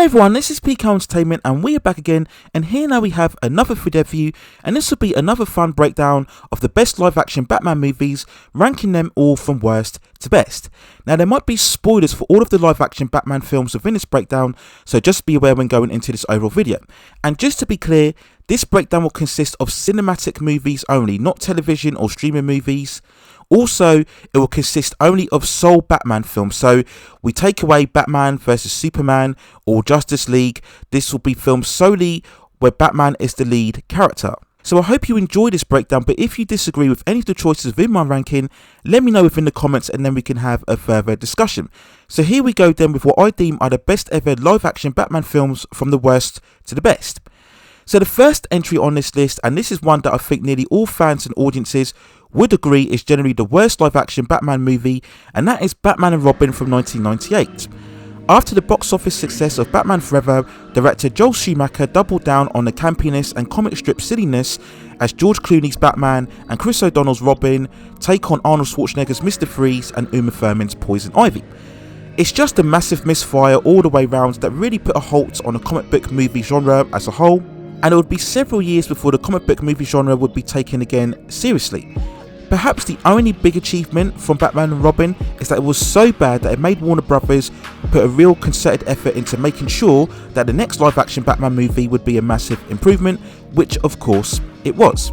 everyone, this is PK Entertainment and we are back again, and here now we have another video for you, and this will be another fun breakdown of the best live action Batman movies, ranking them all from worst to best. Now there might be spoilers for all of the live action Batman films within this breakdown, so just be aware when going into this overall video. And just to be clear, this breakdown will consist of cinematic movies only, not television or streaming movies. Also, it will consist only of sole Batman films, so we take away Batman vs Superman or Justice League. This will be filmed solely where Batman is the lead character. So I hope you enjoy this breakdown, but if you disagree with any of the choices within my ranking, let me know within the comments and then we can have a further discussion. So here we go then with what I deem are the best ever live action Batman films from the worst to the best. So the first entry on this list, and this is one that I think nearly all fans and audiences would agree is generally the worst live action Batman movie, and that is Batman and Robin from 1998. After the box office success of Batman Forever, director Joel Schumacher doubled down on the campiness and comic strip silliness as George Clooney's Batman and Chris O'Donnell's Robin take on Arnold Schwarzenegger's Mr. Freeze and Uma Thurman's Poison Ivy. It's just a massive misfire all the way round that really put a halt on the comic book movie genre as a whole, and it would be several years before the comic book movie genre would be taken again seriously. Perhaps the only big achievement from Batman and Robin is that it was so bad that it made Warner Brothers put a real concerted effort into making sure that the next live action Batman movie would be a massive improvement, which of course it was.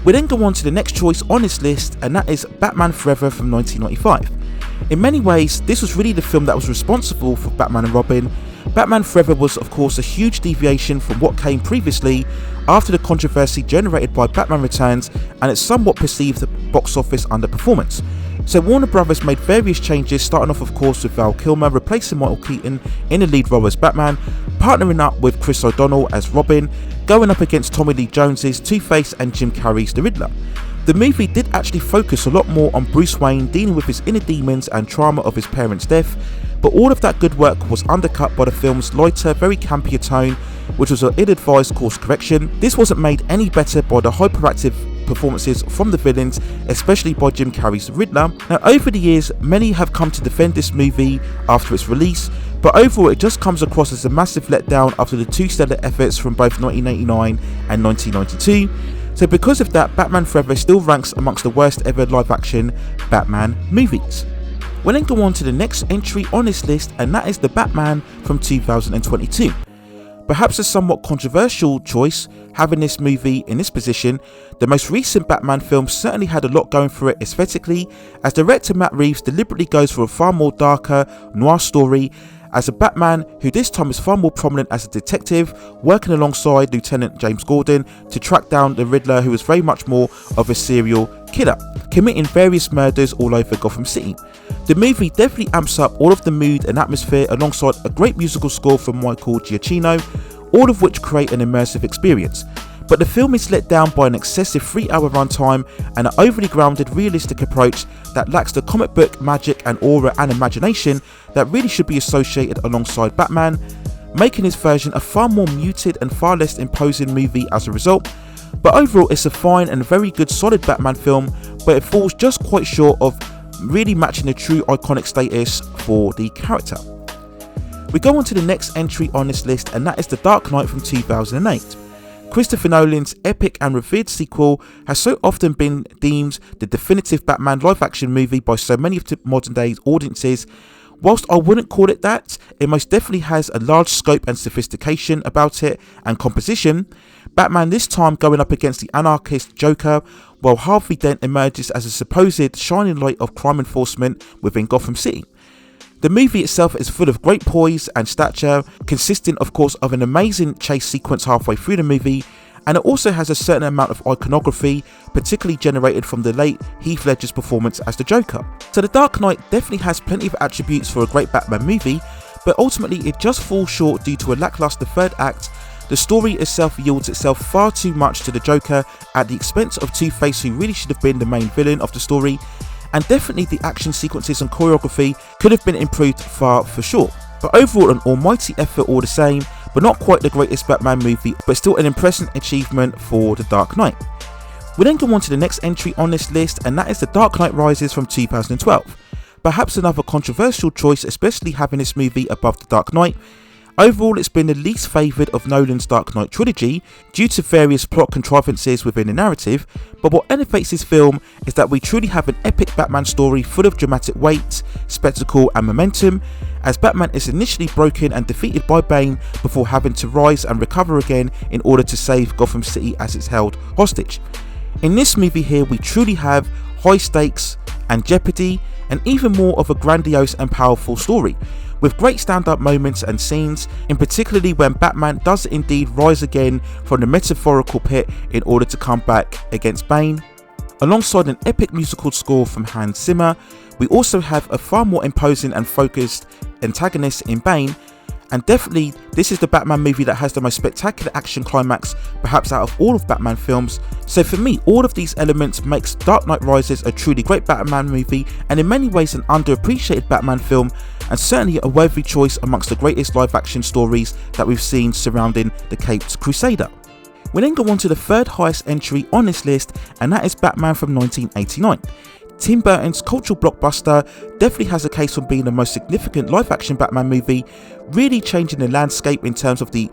We then go on to the next choice on this list, and that is Batman Forever from 1995. In many ways, this was really the film that was responsible for Batman and Robin. Batman Forever was of course a huge deviation from what came previously after the controversy generated by Batman Returns and its somewhat perceived box office underperformance. So Warner Brothers made various changes, starting off of course with Val Kilmer replacing Michael Keaton in the lead role as Batman, partnering up with Chris O'Donnell as Robin, going up against Tommy Lee Jones's Two-Face and Jim Carrey's The Riddler. The movie did actually focus a lot more on Bruce Wayne dealing with his inner demons and trauma of his parents' death, but all of that good work was undercut by the film's lighter, very campier tone, which was an ill-advised course correction. This wasn't made any better by the hyperactive performances from the villains, especially by Jim Carrey's The Riddler. Now over the years, many have come to defend this movie after its release, but overall it just comes across as a massive letdown after the two stellar efforts from both 1989 and 1992. So because of that, Batman Forever still ranks amongst the worst ever live action Batman movies. We'll then go on to the next entry on this list, and that is The Batman from 2022. Perhaps a somewhat controversial choice having this movie in this position, the most recent Batman film certainly had a lot going for it aesthetically, as director Matt Reeves deliberately goes for a far more darker, noir story as a Batman who this time is far more prominent as a detective, working alongside Lieutenant James Gordon to track down the Riddler, who is very much more of a serial killer, committing various murders all over Gotham City. The movie definitely amps up all of the mood and atmosphere alongside a great musical score from Michael Giacchino, all of which create an immersive experience. But the film is let down by an excessive 3-hour runtime and an overly grounded, realistic approach that lacks the comic book magic and aura and imagination that really should be associated alongside Batman, making his version a far more muted and far less imposing movie as a result. But overall, it's a fine and very good solid Batman film, but it falls just quite short of really matching the true iconic status for the character. We go on to the next entry on this list, and that is The Dark Knight from 2008. Christopher Nolan's epic and revered sequel has so often been deemed the definitive Batman live action movie by so many of the modern day audiences. Whilst I wouldn't call it that, it most definitely has a large scope and sophistication about it and composition. Batman this time going up against the anarchist Joker, while Harvey Dent emerges as a supposed shining light of crime enforcement within Gotham City. The movie itself is full of great poise and stature, consisting of course of an amazing chase sequence halfway through the movie, and it also has a certain amount of iconography, particularly generated from the late Heath Ledger's performance as the Joker. So The Dark Knight definitely has plenty of attributes for a great Batman movie, but ultimately it just falls short due to a lackluster third act. The story itself yields itself far too much to the Joker at the expense of Two-Face, who really should have been the main villain of the story, and definitely the action sequences and choreography could have been improved far for sure. But overall an almighty effort all the same, but not quite the greatest Batman movie, but still an impressive achievement for The Dark Knight. We then go on to the next entry on this list, and that is The Dark Knight Rises from 2012. Perhaps another controversial choice, especially having this movie above The Dark Knight. Overall, it's been the least favoured of Nolan's Dark Knight trilogy due to various plot contrivances within the narrative, but what elevates this film is that we truly have an epic Batman story full of dramatic weight, spectacle and momentum, as Batman is initially broken and defeated by Bane before having to rise and recover again in order to save Gotham City as it's held hostage. In this movie here, we truly have high stakes and jeopardy, and even more of a grandiose and powerful story, with great standout moments and scenes, in particularly when Batman does indeed rise again from the metaphorical pit in order to come back against Bane. Alongside an epic musical score from Hans Zimmer, we also have a far more imposing and focused antagonist in Bane, and definitely this is the Batman movie that has the most spectacular action climax perhaps out of all of Batman films. So for me, all of these elements makes Dark Knight Rises a truly great Batman movie, and in many ways an underappreciated Batman film, and certainly a worthy choice amongst the greatest live action stories that we've seen surrounding the Caped Crusader. We then go on to the third highest entry on this list, and that is Batman from 1989. Tim Burton's cultural blockbuster definitely has a case for being the most significant live action Batman movie, really changing the landscape in terms of the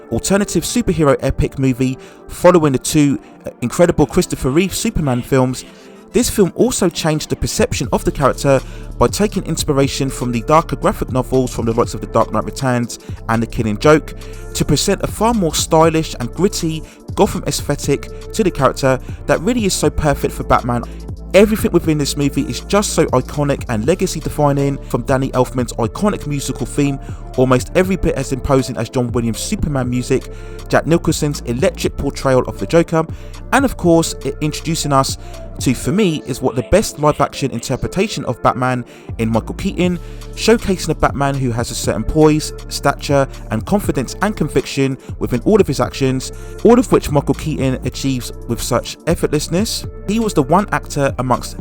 alternative superhero epic movie following the two incredible Christopher Reeve Superman films. This film also changed the perception of the character by taking inspiration from the darker graphic novels from the likes of The Dark Knight Returns and The Killing Joke to present a far more stylish and gritty Gotham aesthetic to the character that really is so perfect for Batman. Everything within this movie is just so iconic and legacy defining, from Danny Elfman's iconic musical theme, almost every bit as imposing as John Williams' Superman music, Jack Nicholson's electric portrayal of the Joker, and of course introducing us to, for me, is what the best live action interpretation of Batman in Michael Keaton, showcasing a Batman who has a certain poise, stature and confidence and conviction within all of his actions, all of which Michael Keaton achieves with such effortlessness. He was the one actor amongst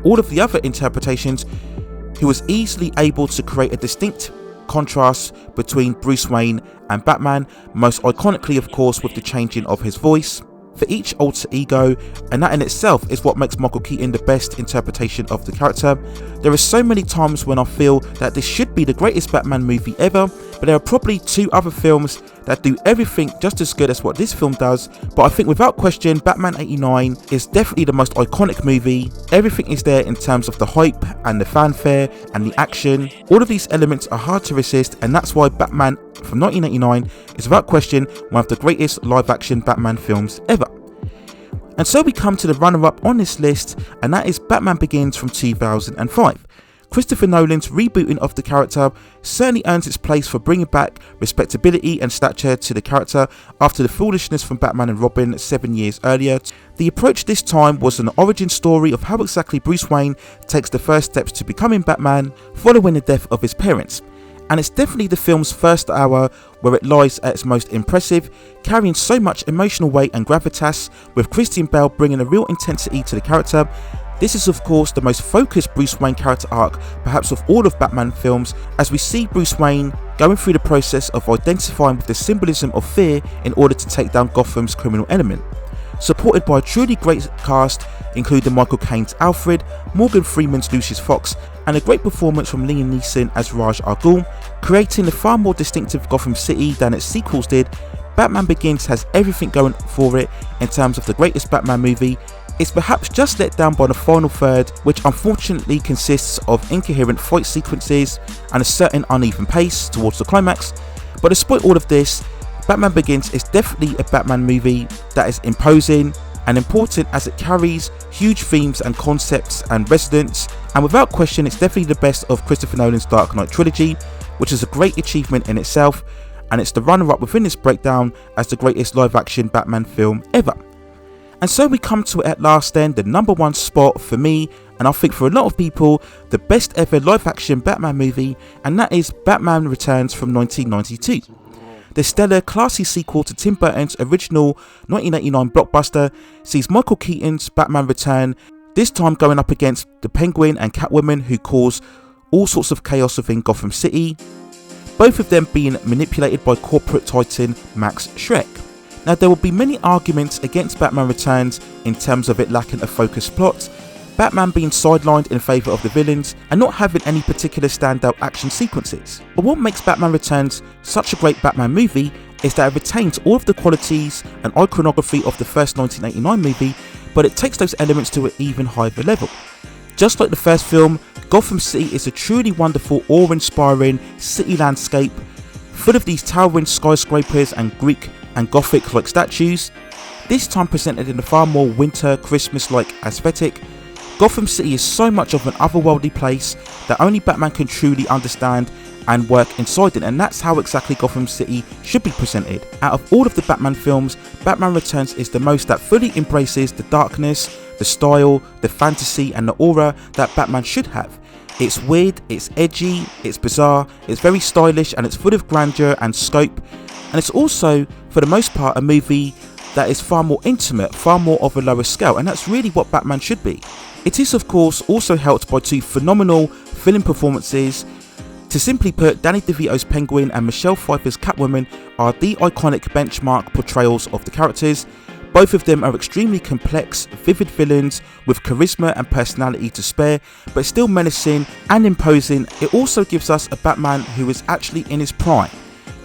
all of the other interpretations who was easily able to create a distinct contrast between Bruce Wayne and Batman, most iconically of course with the changing of his voice for each alter ego, and that in itself is what makes Michael Keaton the best interpretation of the character. There are so many times when I feel that this should be the greatest Batman movie ever, but there are probably two other films that do everything just as good as what this film does. But I think without question, Batman 89 is definitely the most iconic movie. Everything is there in terms of the hype and the fanfare and the action. All of these elements are hard to resist, and that's why Batman from 1989 is without question one of the greatest live action Batman films ever. And so we come to the runner-up on this list, and that is Batman Begins from 2005. Christopher Nolan's rebooting of the character certainly earns its place for bringing back respectability and stature to the character after the foolishness from Batman and Robin 7 years earlier. The approach this time was an origin story of how exactly Bruce Wayne takes the first steps to becoming Batman following the death of his parents. And it's definitely the film's first hour where it lies at its most impressive, carrying so much emotional weight and gravitas, with Christian Bale bringing a real intensity to the character. This is of course the most focused Bruce Wayne character arc perhaps of all of Batman films, as we see Bruce Wayne going through the process of identifying with the symbolism of fear in order to take down Gotham's criminal element. Supported by a truly great cast including Michael Caine's Alfred, Morgan Freeman's Lucius Fox, and a great performance from Liam Neeson as Ra's al Ghul, creating a far more distinctive Gotham City than its sequels did. Batman Begins has everything going for it in terms of the greatest Batman movie. It's perhaps just let down by the final third, which unfortunately consists of incoherent fight sequences and a certain uneven pace towards the climax. But despite all of this, Batman Begins is definitely a Batman movie that is imposing and important, as it carries huge themes and concepts and resonance, and without question it's definitely the best of Christopher Nolan's Dark Knight trilogy, which is a great achievement in itself, and it's the runner-up within this breakdown as the greatest live-action Batman film ever. And so we come to it at last then, the number one spot for me, and I think for a lot of people, the best ever live-action Batman movie, and that is Batman Returns from 1992. The stellar, classy sequel to Tim Burton's original 1989 blockbuster sees Michael Keaton's Batman return, this time going up against the Penguin and Catwoman, who cause all sorts of chaos within Gotham City, both of them being manipulated by corporate titan Max Schreck. Now there will be many arguments against Batman Returns in terms of it lacking a focused plot, Batman being sidelined in favour of the villains and not having any particular standout action sequences. But what makes Batman Returns such a great Batman movie is that it retains all of the qualities and iconography of the first 1989 movie, but it takes those elements to an even higher level. Just like the first film, Gotham City is a truly wonderful, awe-inspiring city landscape full of these towering skyscrapers and Greek and Gothic-like statues. This time presented in a far more winter, Christmas-like aesthetic. Gotham City is so much of an otherworldly place that only Batman can truly understand and work inside it, and that's how exactly Gotham City should be presented. Out of all of the Batman films, Batman Returns is the most that fully embraces the darkness, the style, the fantasy and the aura that Batman should have. It's weird, it's edgy, it's bizarre, it's very stylish, and it's full of grandeur and scope, and it's also, for the most part, a movie that is far more intimate, far more of a lower scale, and that's really what Batman should be. It is of course also helped by two phenomenal film performances. To simply put, Danny DeVito's Penguin and Michelle Pfeiffer's Catwoman are the iconic benchmark portrayals of the characters. Both of them are extremely complex, vivid villains with charisma and personality to spare, but still menacing and imposing. It also gives us a Batman who is actually in his prime.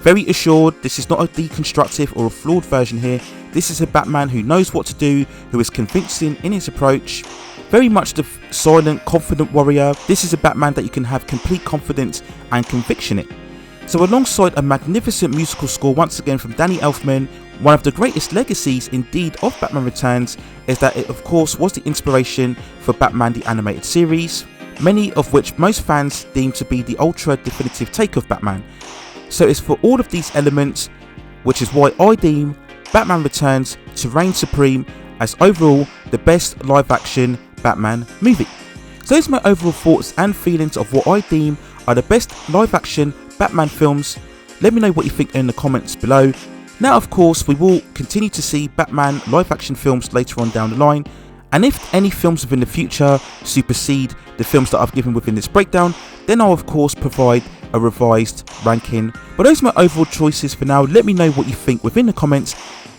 Very assured, this is not a deconstructive or a flawed version here. This is a Batman who knows what to do, who is convincing in his approach. Very much the silent, confident warrior. This is a Batman that you can have complete confidence and conviction in. So alongside a magnificent musical score once again from Danny Elfman, one of the greatest legacies indeed of Batman Returns is that it of course was the inspiration for Batman the Animated Series, many of which most fans deem to be the ultra definitive take of Batman. So it's for all of these elements, which is why I deem Batman Returns to reign supreme as overall the best live action Batman movie. So those are my overall thoughts and feelings of what I deem are the best live action Batman films. Let me know what you think in the comments below. Now of course we will continue to see Batman live action films later on down the line, and if any films within the future supersede the films that I've given within this breakdown, then I'll of course provide a revised ranking. But those are my overall choices for now. Let me know what you think within the comments.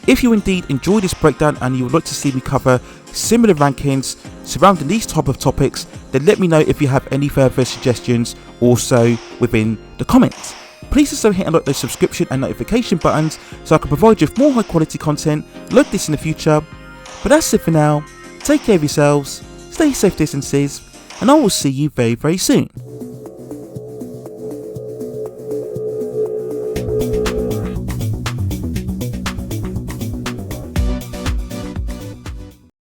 If you indeed enjoyed this breakdown and you would like to see me cover similar rankings surrounding these type of topics, then let me know if you have any further suggestions also within the comments. Please also hit and like those subscription and notification buttons so I can provide you with more high quality content like this in the future. But that's it for now. Take care of yourselves, stay safe distances, and I will see you very soon.